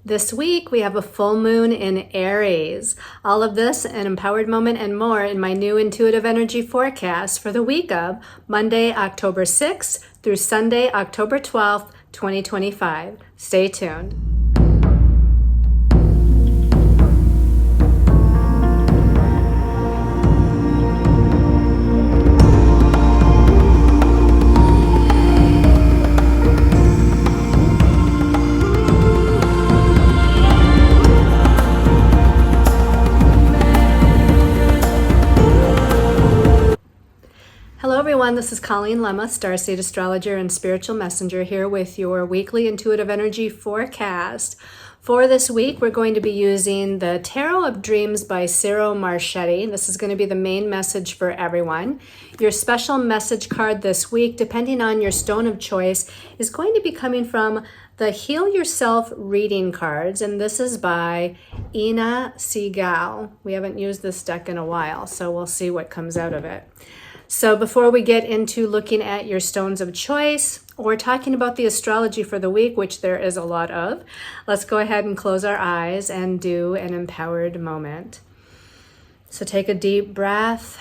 This week, we have a full moon in Aries. All of this, an empowered moment and more in my new intuitive energy forecast for the week of Monday, October 6th through Sunday, October 12th, 2025. Stay tuned. Hello everyone, this is Colleen Lemma, Starseed Astrologer and Spiritual Messenger, here with your weekly intuitive energy forecast. For this week, we're going to be using the Tarot of Dreams by Ciro Marchetti. This is going to be the main message for everyone. Your special message card this week, depending on your stone of choice, is going to be coming from the Heal Yourself reading cards, and this is by Ina Segal. We haven't used this deck in a while, so we'll see what comes out of it. So before we get into looking at your stones of choice or talking about the astrology for the week, which there is a lot of, let's go ahead and close our eyes and do an empowered moment. So take a deep breath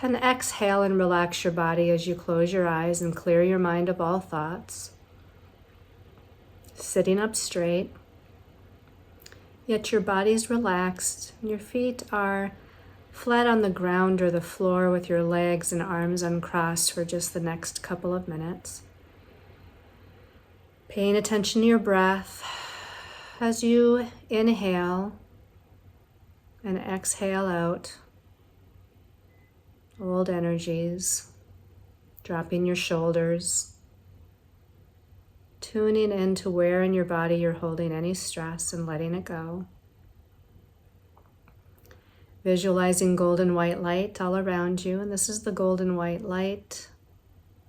and exhale and relax your body as you close your eyes and clear your mind of all thoughts. Sitting up straight, yet your body's relaxed and your feet are flat on the ground or the floor with your legs and arms uncrossed for just the next couple of minutes. Paying attention to your breath as you inhale and exhale out old energies, dropping your shoulders, tuning into where in your body you're holding any stress and letting it go. Visualizing golden white light all around you, and this is the golden white light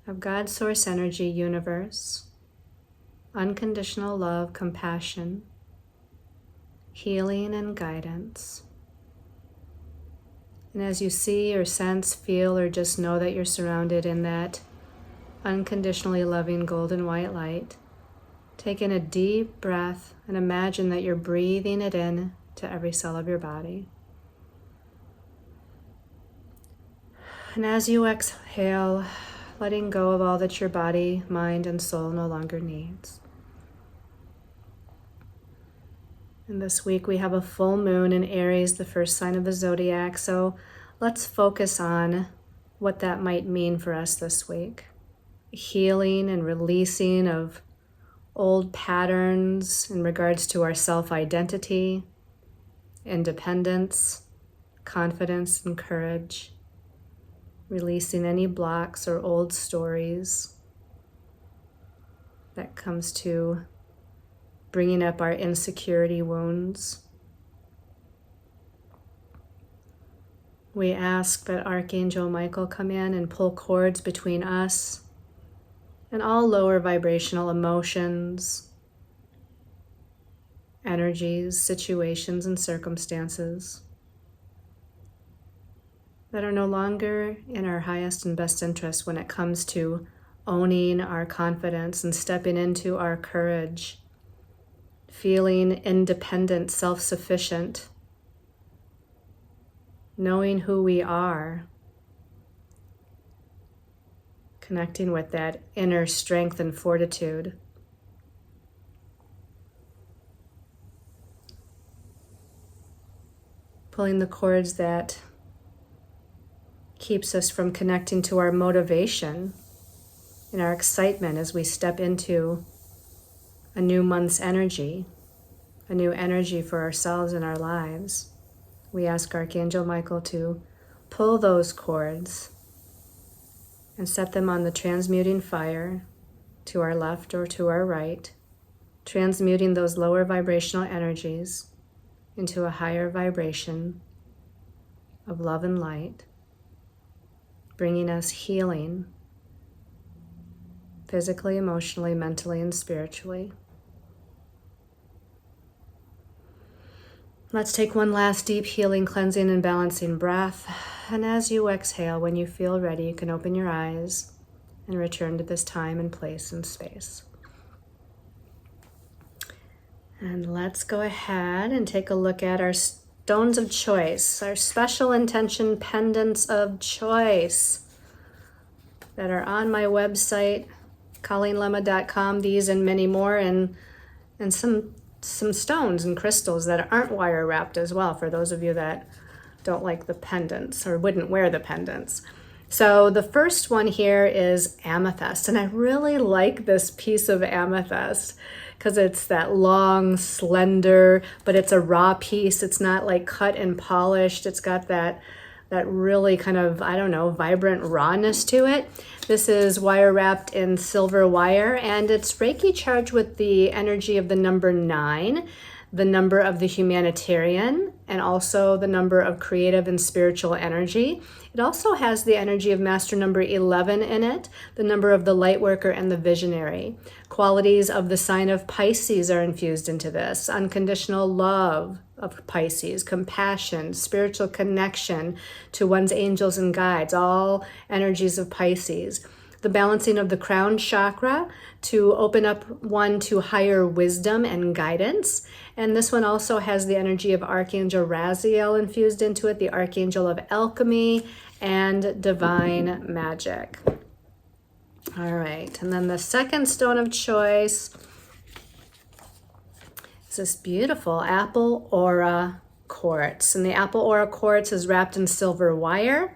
of God's source energy universe, unconditional love, compassion, healing, and guidance. And as you see or sense, feel, or just know that you're surrounded in that unconditionally loving golden white light, take in a deep breath and imagine that you're breathing it in to every cell of your body. And as you exhale, letting go of all that your body, mind, and soul no longer needs. And this week we have a full moon in Aries, the first sign of the zodiac. So let's focus on what that might mean for us this week. Healing and releasing of old patterns in regards to our self-identity, independence, confidence, and courage. Releasing any blocks or old stories that comes to bringing up our insecurity wounds. We ask that Archangel Michael come in and pull cords between us and all lower vibrational emotions, energies, situations, and circumstances that are no longer in our highest and best interest when it comes to owning our confidence and stepping into our courage, feeling independent, self-sufficient, knowing who we are, connecting with that inner strength and fortitude. Pulling the cords that keeps us from connecting to our motivation and our excitement as we step into a new month's energy, a new energy for ourselves and our lives. We ask Archangel Michael to pull those cords and set them on the transmuting fire to our left or to our right, transmuting those lower vibrational energies into a higher vibration of love and light, bringing us healing physically, emotionally, mentally, and spiritually. Let's take one last deep healing, cleansing, and balancing breath. And as you exhale, when you feel ready, you can open your eyes and return to this time and place and space. And let's go ahead and take a look at our stones of choice, our special intention pendants of choice that are on my website, ColleenLemma.com. These and many more, and some stones and crystals that aren't wire wrapped as well, for those of you that don't like the pendants or wouldn't wear the pendants. So the first one here is amethyst, and I really like this piece of amethyst because it's that long, slender, but it's a raw piece. It's not like cut and polished. It's got that really kind of, I don't know, vibrant rawness to it. This is wire wrapped in silver wire, and it's Reiki charged with the energy of the number 9, the number of the humanitarian, and also the number of creative and spiritual energy. It also has the energy of master number 11 in it, the number of the light worker and the visionary. Qualities of the sign of Pisces are infused into this. Unconditional love of Pisces, compassion, spiritual connection to one's angels and guides, all energies of Pisces. The balancing of the crown chakra to open up one to higher wisdom and guidance. And this one also has the energy of Archangel Raziel infused into it, the Archangel of Alchemy and Divine Magic. All right, and then the second stone of choice is this beautiful Apple Aura Quartz. And the Apple Aura Quartz is wrapped in silver wire.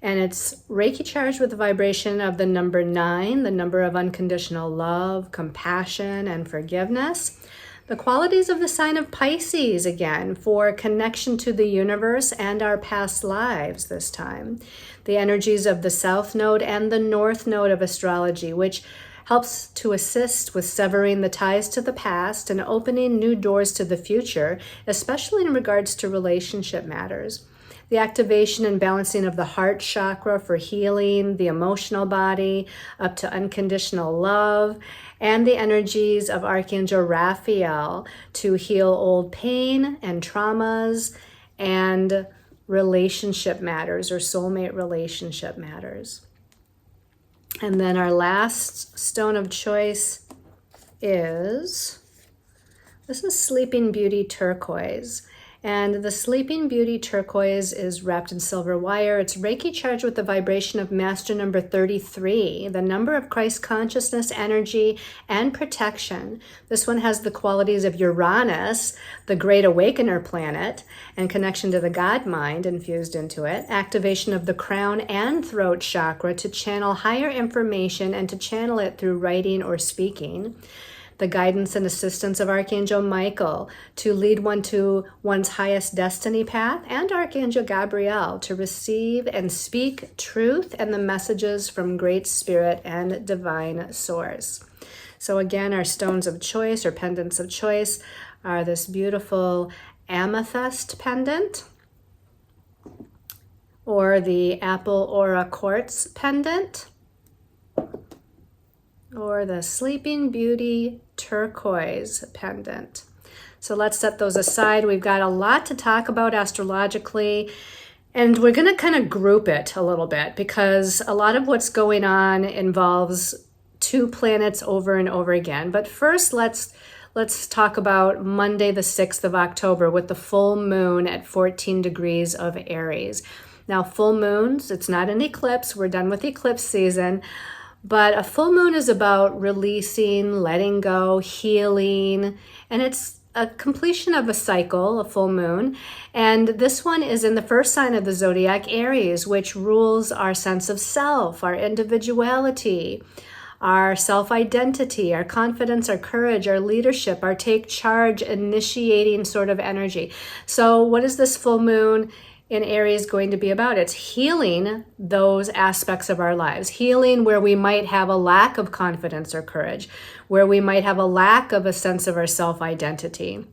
And it's Reiki charged with the vibration of the number 9, the number of unconditional love, compassion, and forgiveness. The qualities of the sign of Pisces, again, for connection to the universe and our past lives this time. The energies of the South Node and the North Node of astrology, which helps to assist with severing the ties to the past and opening new doors to the future, especially in regards to relationship matters. The activation and balancing of the heart chakra for healing the emotional body up to unconditional love, and the energies of Archangel Raphael to heal old pain and traumas and relationship matters or soulmate relationship matters. And then our last stone of choice is, this is Sleeping Beauty Turquoise. And the Sleeping Beauty Turquoise is wrapped in silver wire. It's Reiki charged with the vibration of master number 33, the number of Christ consciousness, energy, and protection. This one has the qualities of Uranus, the Great Awakener planet, and connection to the God mind infused into it. Activation of the crown and throat chakra to channel higher information and to channel it through writing or speaking. The guidance and assistance of Archangel Michael to lead one to one's highest destiny path, and Archangel Gabriel to receive and speak truth and the messages from Great Spirit and Divine Source. So again, our stones of choice or pendants of choice are this beautiful amethyst pendant, or the Apple Aura Quartz pendant, or the Sleeping Beauty Turquoise pendant. So let's set those aside. We've got a lot to talk about astrologically, and we're going to kind of group it a little bit because a lot of what's going on involves 2 planets over and over again. But first, let's talk about Monday the 6th of October with the full moon at 14 degrees of Aries. Now, full moons, it's not an eclipse. We're done with eclipse season. But a full moon is about releasing, letting go, healing, and it's a completion of a cycle, a full moon. And this one is in the first sign of the zodiac, Aries, which rules our sense of self, our individuality, our self-identity, our confidence, our courage, our leadership, our take charge, initiating sort of energy. So what is this full moon in Aries going to be about? It's healing those aspects of our lives, healing where we might have a lack of confidence or courage, where we might have a lack of a sense of our self-identity,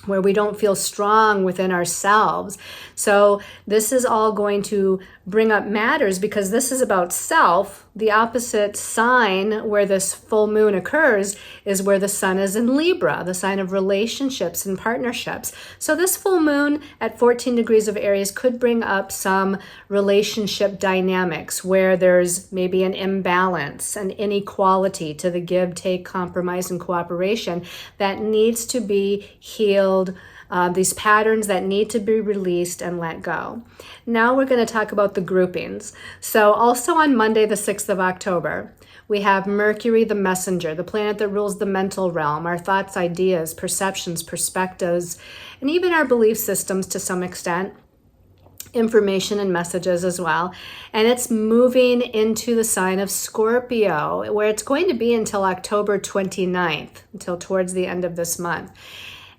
where we don't feel strong within ourselves. So this is all going to bring up matters because this is about self the opposite sign where this full moon occurs is where the sun is in Libra, the sign of relationships and partnerships. So this full moon at 14 degrees of Aries could bring up some relationship dynamics where there's maybe an imbalance, an inequality to the give, take, compromise, and cooperation that needs to be healed. These patterns that need to be released and let go. Now we're going to talk about the groupings. So also on Monday, the 6th of October, we have Mercury, the messenger, the planet that rules the mental realm, our thoughts, ideas, perceptions, perspectives, and even our belief systems to some extent, information and messages as well. And it's moving into the sign of Scorpio, where it's going to be until October 29th, until towards the end of this month.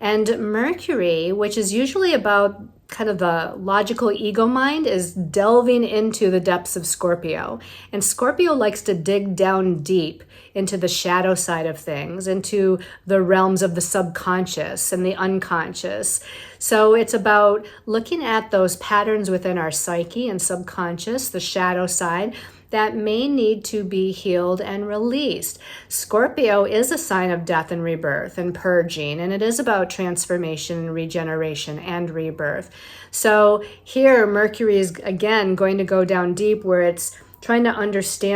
And Mercury, which is usually about kind of the logical ego mind, is delving into the depths of Scorpio. And Scorpio likes to dig down deep into the shadow side of things, into the realms of the subconscious and the unconscious. So it's about looking at those patterns within our psyche and subconscious, the shadow side, that may need to be healed and released. Scorpio is a sign of death and rebirth and purging, and it is about transformation and regeneration and rebirth. So here Mercury is again going to go down deep where it's trying to understand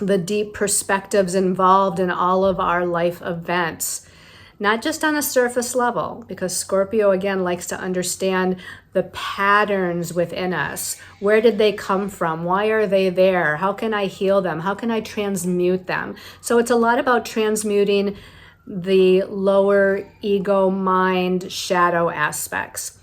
the deep perspectives involved in all of our life events. Not just on a surface level, because Scorpio, again, likes to understand the patterns within us. Where did they come from? Why are they there? How can I heal them? How can I transmute them? So it's a lot about transmuting the lower ego mind shadow aspects.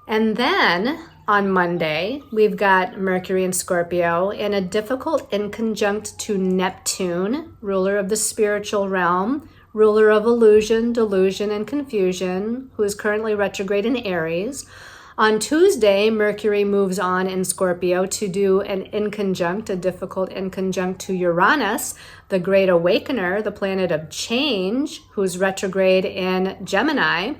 And then on Monday, we've got Mercury and Scorpio in a difficult inconjunct to Neptune, ruler of the spiritual realm, ruler of illusion, delusion, and confusion, who is currently retrograde in Aries. On Tuesday, Mercury moves on in Scorpio to do an inconjunct, a difficult inconjunct to Uranus, the Great Awakener, the planet of change, who's retrograde in Gemini.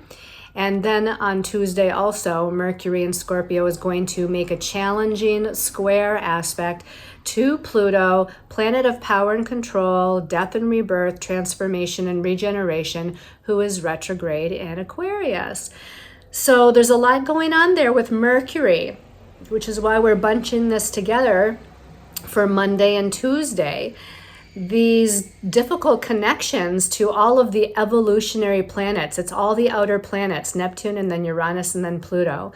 And then on Tuesday also, Mercury in Scorpio is going to make a challenging square aspect to Pluto, planet of power and control, death and rebirth, transformation and regeneration, who is retrograde in Aquarius. So there's a lot going on there with Mercury, which is why we're bunching this together for Monday and Tuesday. These difficult connections to all of the evolutionary planets. It's all the outer planets, Neptune and then Uranus and then Pluto.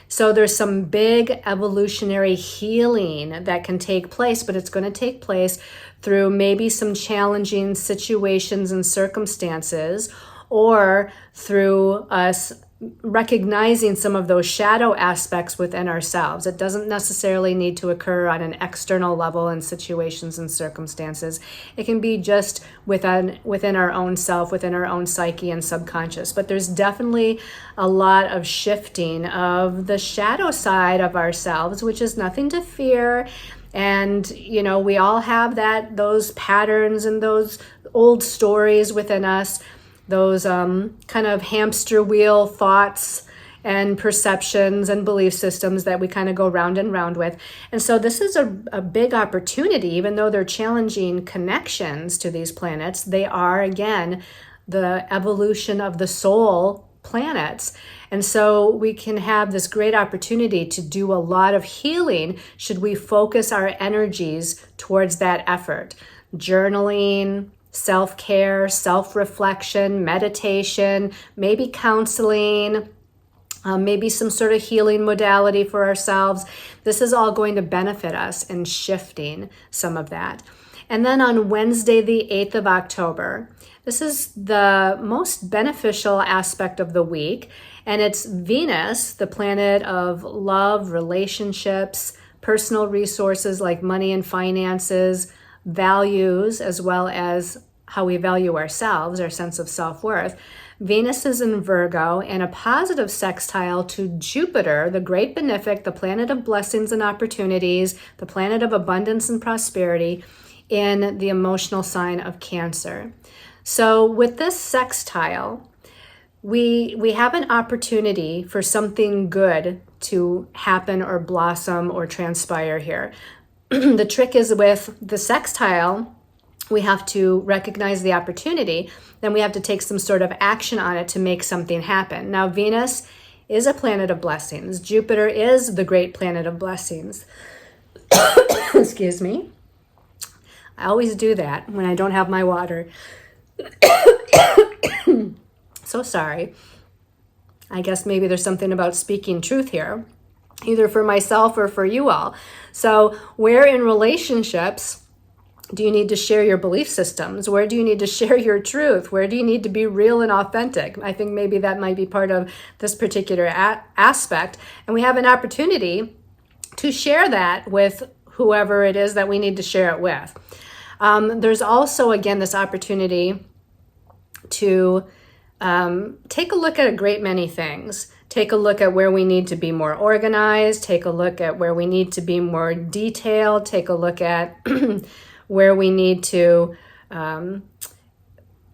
So there's some big evolutionary healing that can take place, but it's going to take place through maybe some challenging situations and circumstances, or through us recognizing some of those shadow aspects within ourselves. It doesn't necessarily need to occur on an external level in situations and circumstances. It can be just within our own self, within our own psyche and subconscious. But there's definitely a lot of shifting of the shadow side of ourselves, which is nothing to fear. And, we all have those patterns and those old stories within us, those kind of hamster wheel thoughts and perceptions and belief systems that we kind of go round and round with. And so this is a big opportunity, even though they're challenging connections to these planets. They are, again, the evolution of the soul planets. And so we can have this great opportunity to do a lot of healing should we focus our energies towards that effort. Journaling, self-care, self-reflection, meditation, maybe counseling, maybe some sort of healing modality for ourselves. This is all going to benefit us in shifting some of that. And then on Wednesday, the 8th of October, this is the most beneficial aspect of the week, and it's Venus, the planet of love, relationships, personal resources like money and finances, values, as well as how we value ourselves, our sense of self-worth. Venus is in Virgo in a positive sextile to Jupiter, the great benefic, the planet of blessings and opportunities, the planet of abundance and prosperity, in the emotional sign of Cancer. So with this sextile, we have an opportunity for something good to happen or blossom or transpire here. The trick is with the sextile, we have to recognize the opportunity, then we have to take some sort of action on it to make something happen. Now, Venus is a planet of blessings. Jupiter is the great planet of blessings. Excuse me. I always do that when I don't have my water. So sorry. I guess maybe there's something about speaking truth here, either for myself or for you all. So where in relationships do you need to share your belief systems? Where do you need to share your truth? Where do you need to be real and authentic? I think maybe that might be part of this particular aspect. And we have an opportunity to share that with whoever it is that we need to share it with. There's also, again, this opportunity to take a look at a great many things. Take a look at where we need to be more organized. Take a look at where we need to be more detailed. Take a look at where we need to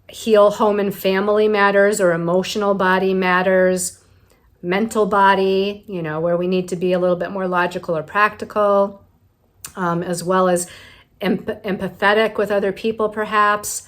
heal home and family matters or emotional body matters, mental body, where we need to be a little bit more logical or practical, as well as empathetic with other people, perhaps.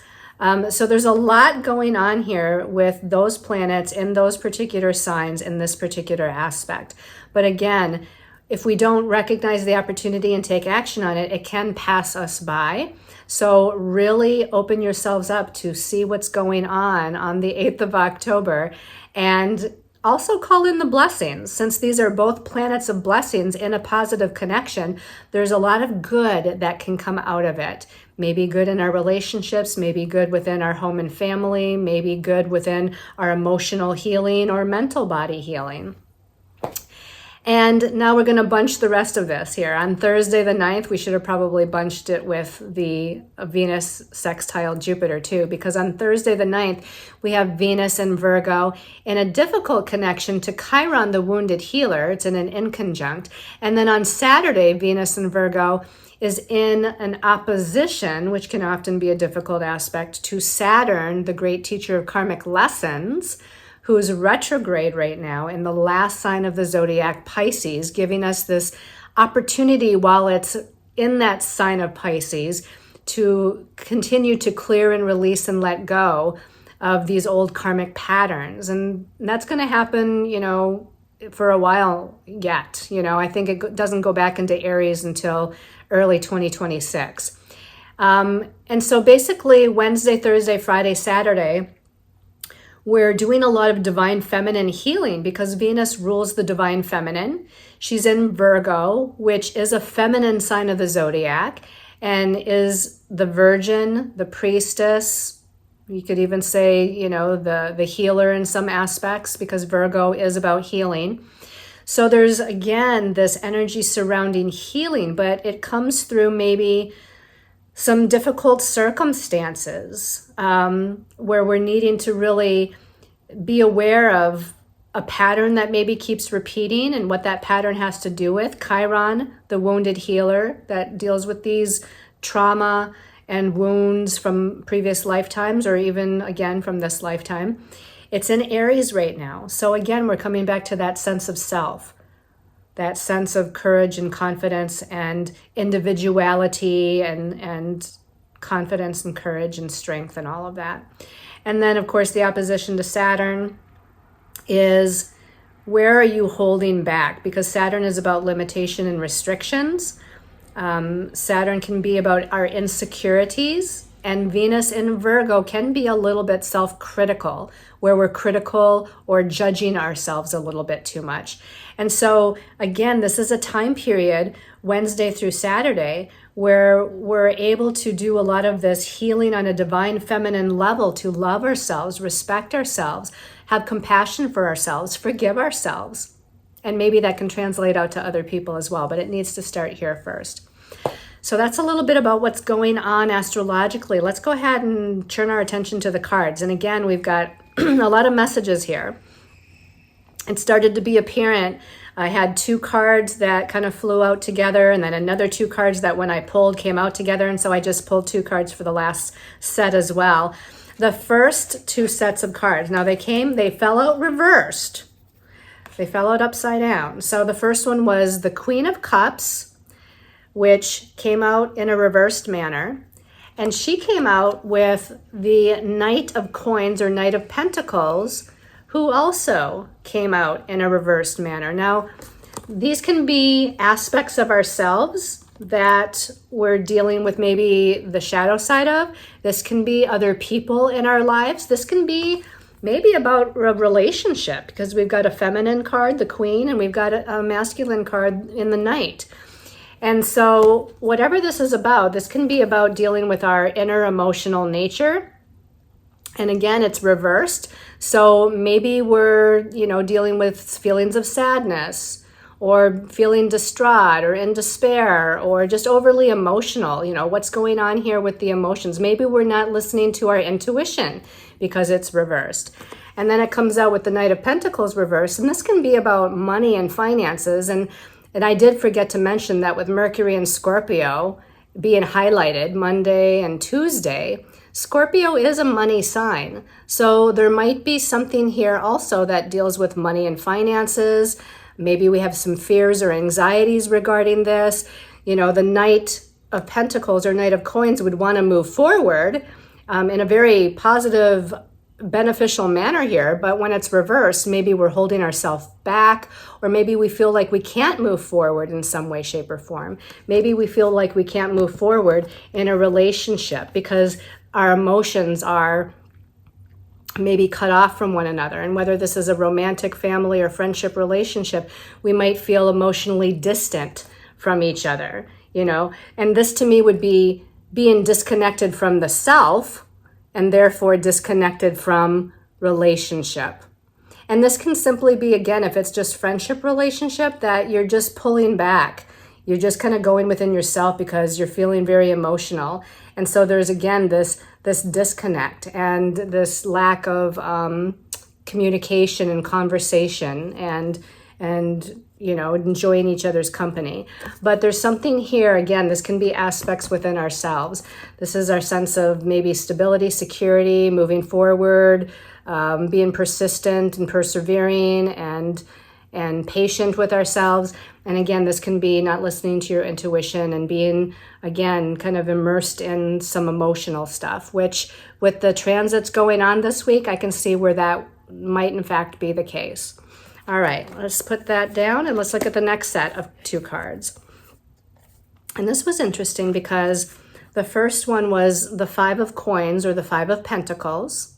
So there's a lot going on here with those planets in those particular signs in this particular aspect. But again, if we don't recognize the opportunity and take action on it, it can pass us by. So really open yourselves up to see what's going on the 8th of October, and also call in the blessings. Since these are both planets of blessings in a positive connection, there's a lot of good that can come out of it. Maybe good in our relationships, maybe good within our home and family, maybe good within our emotional healing or mental body healing. And now we're going to bunch the rest of this here. On Thursday the 9th, we should have probably bunched it with the Venus sextile Jupiter too, because on Thursday the 9th, we have Venus in Virgo in a difficult connection to Chiron, the wounded healer. It's in an inconjunct. And then on Saturday, Venus in Virgo is in an opposition, which can often be a difficult aspect, to Saturn, the great teacher of karmic lessons, who is retrograde right now in the last sign of the zodiac, Pisces, giving us this opportunity while it's in that sign of Pisces to continue to clear and release and let go of these old karmic patterns. And that's going to happen, for a while yet. I think it doesn't go back into Aries until early 2026. And so basically Wednesday, Thursday, Friday, Saturday, we're doing a lot of divine feminine healing because Venus rules the divine feminine. She's in Virgo, which is a feminine sign of the zodiac, and is the virgin, the priestess. You could even say, the healer in some aspects, because Virgo is about healing. So there's, again, this energy surrounding healing, but it comes through maybe some difficult circumstances where we're needing to really be aware of a pattern that maybe keeps repeating and what that pattern has to do with. Chiron, the wounded healer that deals with these trauma and wounds from previous lifetimes, or even, again, from this lifetime. It's in Aries right now. So again, we're coming back to that sense of self, that sense of courage and confidence and individuality and confidence and courage and strength and all of that. And then, of course, the opposition to Saturn is, where are you holding back? Because Saturn is about limitation and restrictions. Saturn can be about our insecurities, and Venus in Virgo can be a little bit self-critical, where we're critical or judging ourselves a little bit too much. And so, again, this is a time period, Wednesday through Saturday, where we're able to do a lot of this healing on a divine feminine level, to love ourselves, respect ourselves, have compassion for ourselves, forgive ourselves. And maybe that can translate out to other people as well, but it needs to start here first. So that's a little bit about what's going on astrologically. Let's go ahead and turn our attention to the cards. And again, we've got a lot of messages here. It started to be apparent. I had two cards that kind of flew out together, and then another two cards that when I pulled came out together. And so I just pulled two cards for the last set as well. The first two sets of cards, now they fell out reversed. They fell out upside down. So the first one was the Queen of Cups, which came out in a reversed manner. And she came out with the Knight of Coins or Knight of Pentacles, who also came out in a reversed manner. Now, these can be aspects of ourselves that we're dealing with, maybe the shadow side of. This can be other people in our lives. This can be maybe about a relationship, because we've got a feminine card, the Queen, and we've got a masculine card in the Knight. And so whatever this is about, this can be about dealing with our inner emotional nature. And again, it's reversed. So maybe we're, dealing with feelings of sadness, or feeling distraught or in despair, or just overly emotional. What's going on here with the emotions? Maybe we're not listening to our intuition because it's reversed. And then it comes out with the Knight of Pentacles reversed. And this can be about money and finances. And I did forget to mention that with Mercury and Scorpio being highlighted Monday and Tuesday, Scorpio is a money sign. So there might be something here also that deals with money and finances. Maybe we have some fears or anxieties regarding this. The Knight of Pentacles or Knight of Coins would want to move forward in a very positive, beneficial manner here. But when it's reversed, maybe we're holding ourselves back, or maybe we feel like we can't move forward in some way, shape, or form. Maybe we feel like we can't move forward in a relationship because our emotions are maybe cut off from one another. And whether this is a romantic, family, or friendship relationship, we might feel emotionally distant from each other, And this to me would be being disconnected from the self, and therefore disconnected from relationship. And this can simply be, again, if it's just friendship relationship, that you're just pulling back. You're just kind of going within yourself because you're feeling very emotional. And so there's, again, this disconnect and this lack of communication and conversation and enjoying each other's company. But there's something here, again, this can be aspects within ourselves. This is our sense of maybe stability, security, moving forward, being persistent and persevering and patient with ourselves. And again, this can be not listening to your intuition and being, again, kind of immersed in some emotional stuff, which with the transits going on this week, I can see where that might in fact be the case. All right, let's put that down and let's look at the next set of 2 cards. And this was interesting because the first one was the 5 of Coins or the 5 of Pentacles.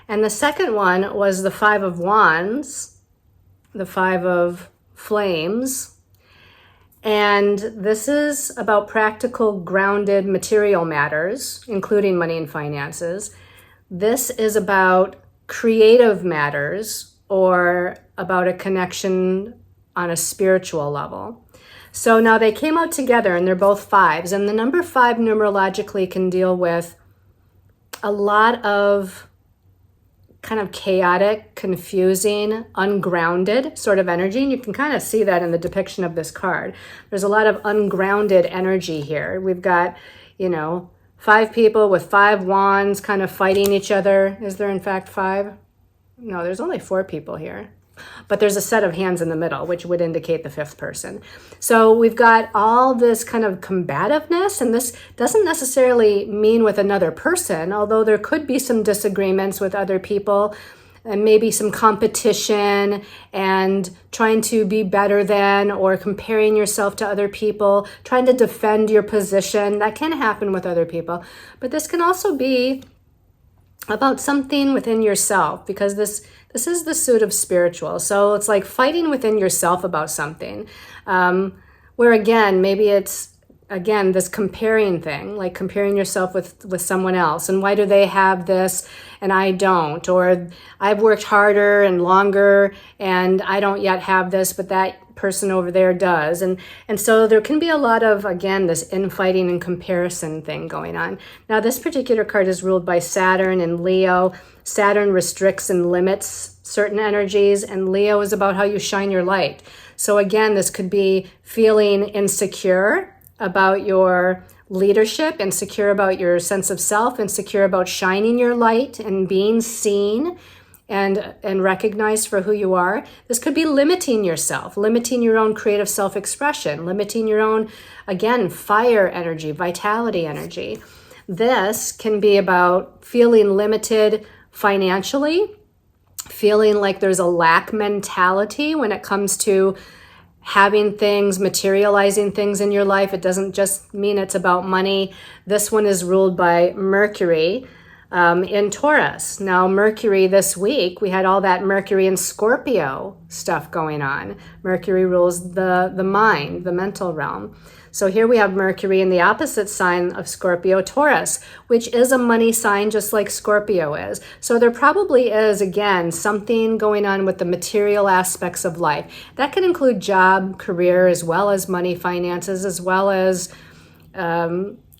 And the second one was the 5 of Wands, the 5 of Flames. And this is about practical, grounded material matters, including money and finances. This is about creative matters, or about a connection on a spiritual level. So now they came out together and they're both 5s. And the number 5 numerologically can deal with a lot of kind of chaotic, confusing, ungrounded sort of energy. And you can kind of see that in the depiction of this card. There's a lot of ungrounded energy here. We've got, 5 people with 5 wands kind of fighting each other. Is there in fact 5? No, there's only 4 people here. But there's a set of hands in the middle, which would indicate the 5th person. So we've got all this kind of combativeness, and this doesn't necessarily mean with another person, although there could be some disagreements with other people, and maybe some competition and trying to be better than, or comparing yourself to other people, trying to defend your position. That can happen with other people. But this can also be about something within yourself, because this is the suit of spiritual. So it's like fighting within yourself about something, where again, maybe it's, again, this comparing thing, like comparing yourself with someone else. And why do they have this and I don't? Or I've worked harder and longer and I don't yet have this, but that person over there does. And so there can be a lot of, again, this infighting and comparison thing going on. Now, this particular card is ruled by Saturn and Leo. Saturn restricts and limits certain energies, and Leo is about how you shine your light. So again, this could be feeling insecure about your leadership, insecure about your sense of self, insecure about shining your light and being seen and recognized for who you are. This could be limiting yourself, limiting your own creative self-expression, limiting your own, again, fire energy, vitality energy. This can be about feeling limited financially, feeling like there's a lack mentality when it comes to having things, materializing things in your life. It doesn't just mean it's about money. This one is ruled by Mercury in Taurus. Now, Mercury this week, we had all that Mercury and Scorpio stuff going on. Mercury rules the mind, the mental realm. So here we have Mercury in the opposite sign of Scorpio, Taurus, which is a money sign just like Scorpio is. So there probably is, again, something going on with the material aspects of life. That can include job, career, as well as money, finances, as well as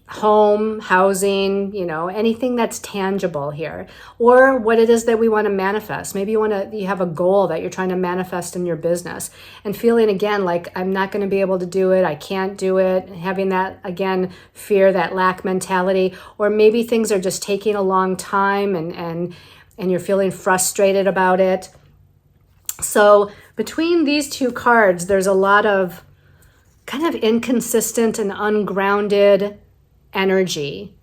home, housing, anything that's tangible here, or what it is that we want to manifest. Maybe you have a goal that you're trying to manifest in your business and feeling again like I'm not going to be able to do it, I can't do it, having that again fear, that lack mentality, or maybe things are just taking a long time and you're feeling frustrated about it. So between these two cards, there's a lot of kind of inconsistent and ungrounded energy,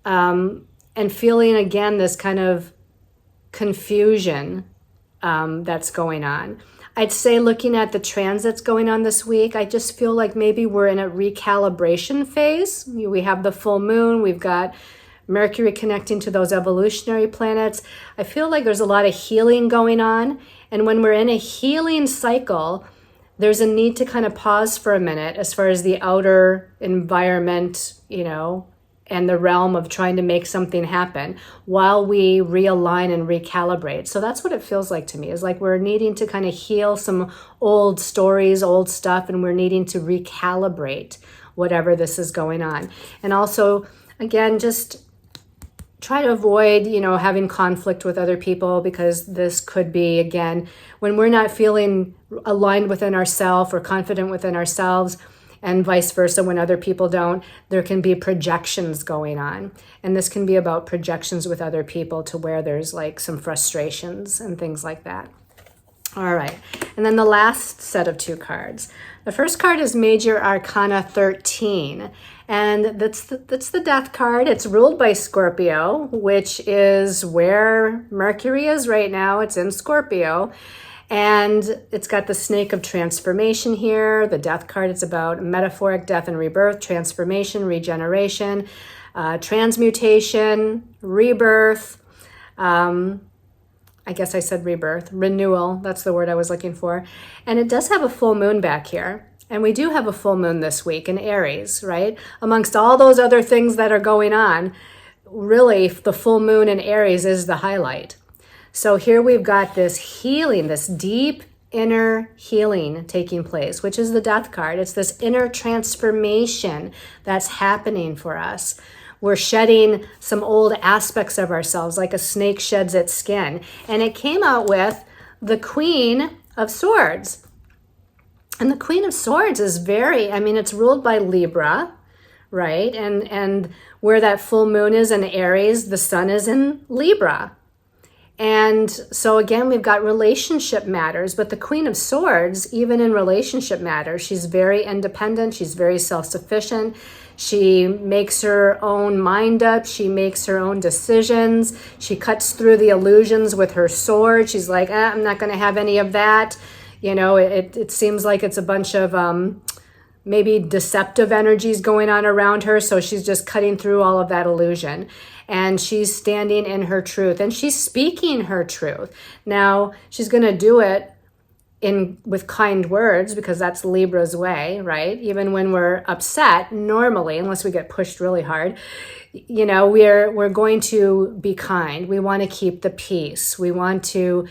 and feeling again this kind of confusion that's going on. I'd say looking at the transits going on this week, I just feel like maybe we're in a recalibration phase. We have the full moon, we've got Mercury connecting to those evolutionary planets. I feel like there's a lot of healing going on, and when we're in a healing cycle, there's a need to kind of pause for a minute as far as the outer environment, and the realm of trying to make something happen while we realign and recalibrate. So that's what it feels like to me, is like we're needing to kind of heal some old stories, old stuff, and we're needing to recalibrate whatever this is going on. And also, again, just try to avoid, having conflict with other people, because this could be, again, when we're not feeling aligned within ourselves or confident within ourselves, and vice versa, when other people don't, there can be projections going on. And this can be about projections with other people to where there's like some frustrations and things like that. All right, and then the last set of two cards. The first card is Major Arcana 13, and that's the Death card. It's ruled by Scorpio, which is where Mercury is right now. It's in Scorpio, and it's got the Snake of Transformation here. The Death card, it's about metaphoric death and rebirth, transformation, regeneration, transmutation, rebirth. I guess I said rebirth, renewal, that's the word I was looking for. And it does have a full moon back here. And we do have a full moon this week in Aries, right? Amongst all those other things that are going on, really the full moon in Aries is the highlight. So here we've got this healing, this deep inner healing taking place, which is the Death card. It's this inner transformation that's happening for us. We're shedding some old aspects of ourselves, like a snake sheds its skin. And it came out with the Queen of Swords. And the Queen of Swords is it's ruled by Libra, right? And where that full moon is in Aries, the sun is in Libra. And so again, we've got relationship matters, but the Queen of Swords, even in relationship matters, she's very independent, she's very self-sufficient. She makes her own mind up. She makes her own decisions. She cuts through the illusions with her sword. She's like, I'm not going to have any of that. It seems like it's a bunch of maybe deceptive energies going on around her. So she's just cutting through all of that illusion. And she's standing in her truth. And she's speaking her truth. Now, she's going to do it with kind words, because that's Libra's way, right? Even when we're upset, normally, unless we get pushed really hard, we're going to be kind. We want to keep the peace. We want to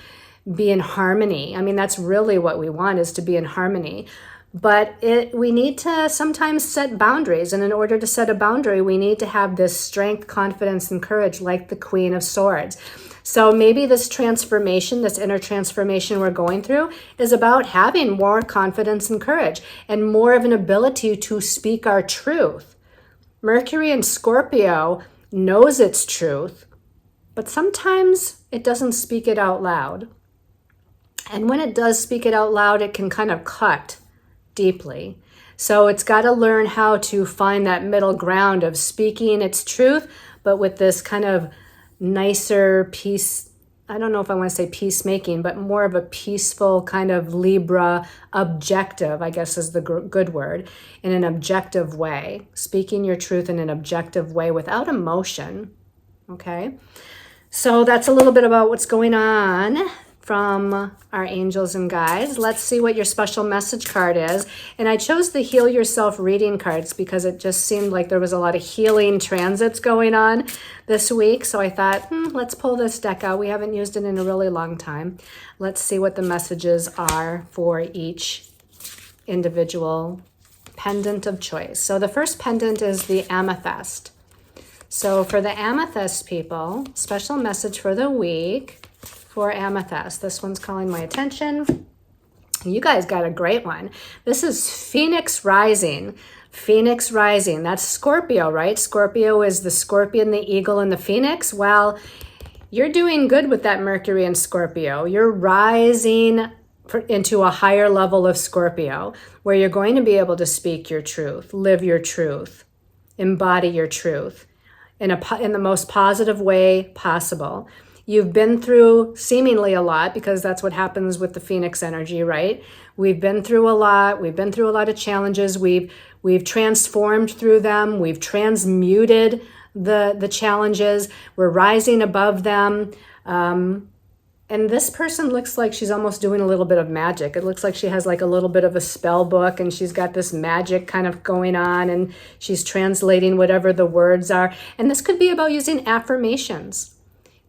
be in harmony. That's really what we want, is to be in harmony. But we need to sometimes set boundaries. And in order to set a boundary, we need to have this strength, confidence, and courage like the Queen of Swords. So maybe this transformation, this inner transformation we're going through, is about having more confidence and courage and more of an ability to speak our truth. Mercury in Scorpio knows its truth, but sometimes it doesn't speak it out loud. And when it does speak it out loud, it can kind of cut deeply. So it's got to learn how to find that middle ground of speaking its truth, but with this kind of nicer peace. I don't know if I want to say peacemaking, but more of a peaceful kind of Libra objective, I guess is the good word, in an objective way, speaking your truth in an objective way without emotion. Okay. So that's a little bit about what's going on from our angels and guides. Let's see what your special message card is. And I chose the Heal Yourself reading cards because it just seemed like there was a lot of healing transits going on this week. So I thought, let's pull this deck out. We haven't used it in a really long time. Let's see what the messages are for each individual pendant of choice. So the first pendant is the amethyst. So for the amethyst people, special message for the week for amethyst. This one's calling my attention. You guys got a great one. This is Phoenix Rising. Phoenix Rising. That's Scorpio, right? Scorpio is the scorpion, the eagle, and the phoenix. Well, you're doing good with that Mercury in Scorpio. You're rising into a higher level of Scorpio where you're going to be able to speak your truth, live your truth, embody your truth in the most positive way possible. You've been through seemingly a lot because that's what happens with the Phoenix energy, right? We've been through a lot. We've been through a lot of challenges. We've transformed through them. We've transmuted the challenges. We're rising above them. And this person looks like she's almost doing a little bit of magic. It looks like she has like a little bit of a spell book and she's got this magic kind of going on and she's translating whatever the words are. And this could be about using affirmations.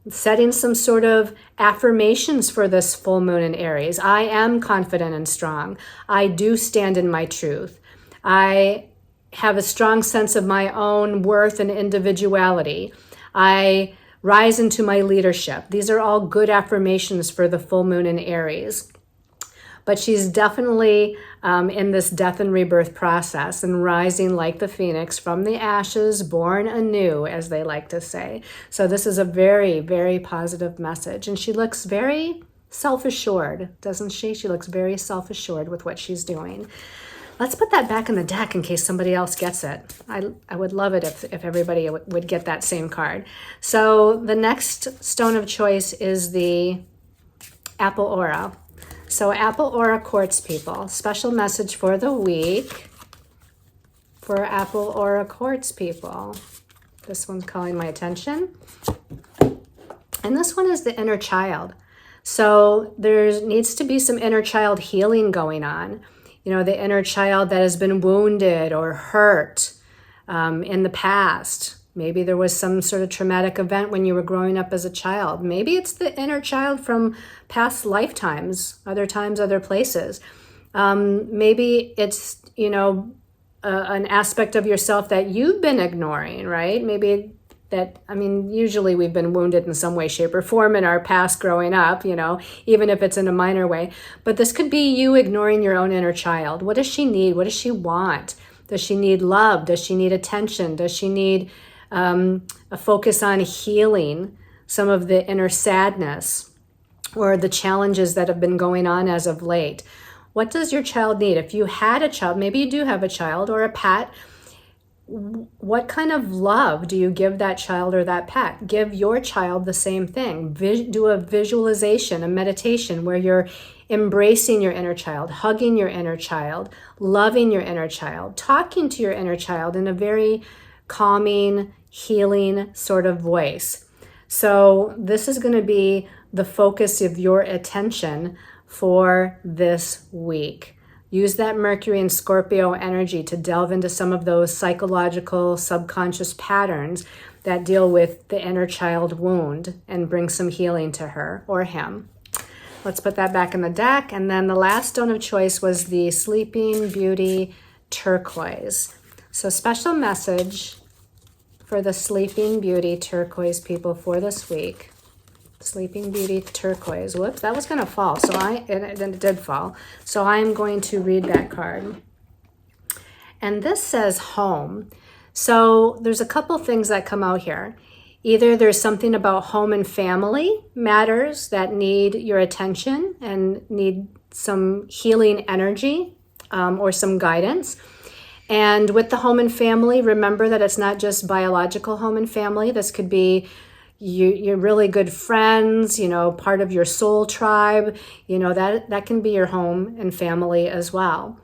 Setting some sort of affirmations for this full moon in Aries. I am confident and strong. I do stand in my truth. I have a strong sense of my own worth and individuality. I rise into my leadership. These are all good affirmations for the full moon in Aries. But she's definitely in this death and rebirth process and rising like the phoenix from the ashes, born anew, as they like to say. So this is a very, very positive message. And she looks very self-assured, doesn't she? She looks very self-assured with what she's doing. Let's put that back in the deck in case somebody else gets it. I would love it if everybody would get that same card. So the next stone of choice is the Apple Aura. So Apple Aura Quartz people, special message for the week for Apple Aura Quartz people. This one's calling my attention. And this one is the inner child. So there needs to be some inner child healing going on. You know, the inner child that has been wounded or hurt in the past. Maybe there was some sort of traumatic event when you were growing up as a child. Maybe it's the inner child from past lifetimes, other times, other places. Maybe it's, an aspect of yourself that you've been ignoring, right? Maybe usually we've been wounded in some way, shape, or form in our past growing up, even if it's in a minor way. But this could be you ignoring your own inner child. What does she need? What does she want? Does she need love? Does she need attention? Does she need a focus on healing some of the inner sadness or the challenges that have been going on as of late? What does your child need? If you had a child, maybe you do have a child or a pet, what kind of love do you give that child or that pet? Give your child the same thing. Do a visualization, a meditation where you're embracing your inner child, hugging your inner child, loving your inner child, talking to your inner child in a very calming, healing sort of voice. So this is going to be the focus of your attention for this week. Use that Mercury and Scorpio energy to delve into some of those psychological subconscious patterns that deal with the inner child wound and bring some healing to her or him. Let's put that back in the deck. And then the last stone of choice was the Sleeping Beauty turquoise. So special message for the Sleeping Beauty turquoise people for this week. Sleeping Beauty turquoise. Whoops, that was going to fall. And it did fall. So I'm going to read that card. And this says home. So there's a couple things that come out here. Either there's something about home and family matters that need your attention and need some healing energy or some guidance. And with the home and family, remember that it's not just biological home and family. This could be your really good friends, part of your soul tribe, that can be your home and family as well.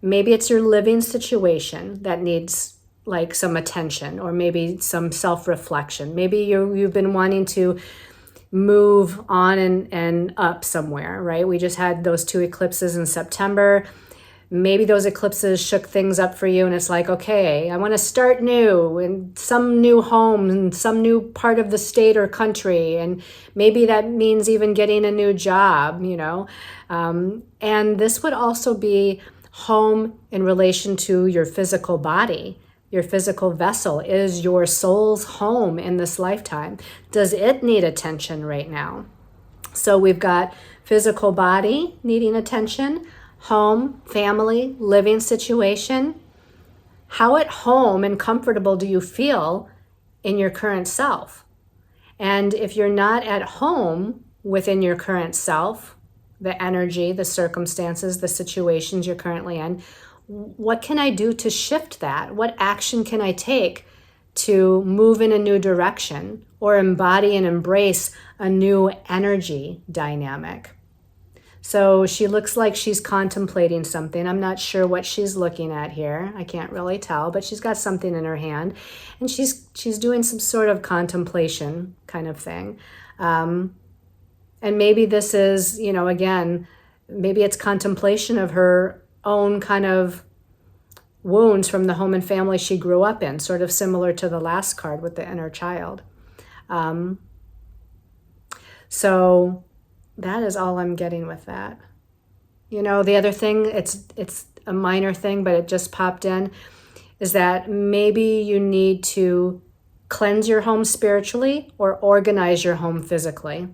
Maybe it's your living situation that needs like some attention, or maybe some self-reflection. Maybe you've been wanting to move on and up somewhere, right? We just had those 2 eclipses in September. Maybe those eclipses shook things up for you and it's like, okay, I want to start new in some new home and some new part of the state or country. And maybe that means even getting a new job, and this would also be home in relation to your physical body. Your physical vessel is your soul's home in this lifetime. Does it need attention right now? So we've got physical body needing attention, home, family, living situation. How at home and comfortable do you feel in your current self? And if you're not at home within your current self, the energy, the circumstances, the situations you're currently in, what can I do to shift that? What action can I take to move in a new direction or embody and embrace a new energy dynamic? So she looks like she's contemplating something. I'm not sure what she's looking at here. I can't really tell, but she's got something in her hand and she's doing some sort of contemplation kind of thing. And maybe this is, again, maybe it's contemplation of her own kind of wounds from the home and family she grew up in, sort of similar to the last card with the inner child. So that is all I'm getting with that. The other thing, it's a minor thing, but it just popped in, is that maybe you need to cleanse your home spiritually or organize your home physically.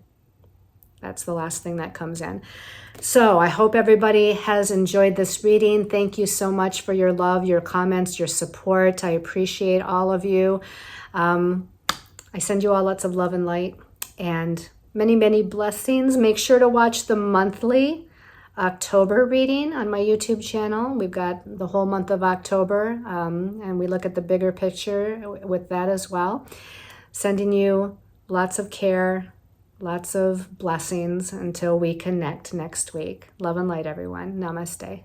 That's the last thing that comes in. So I hope everybody has enjoyed this reading. Thank you so much for your love, your comments, your support. I appreciate all of you. I send you all lots of love and light and many, many blessings. Make sure to watch the monthly October reading on my YouTube channel. We've got the whole month of October, and we look at the bigger picture with that as well. Sending you lots of care, lots of blessings until we connect next week. Love and light, everyone. Namaste.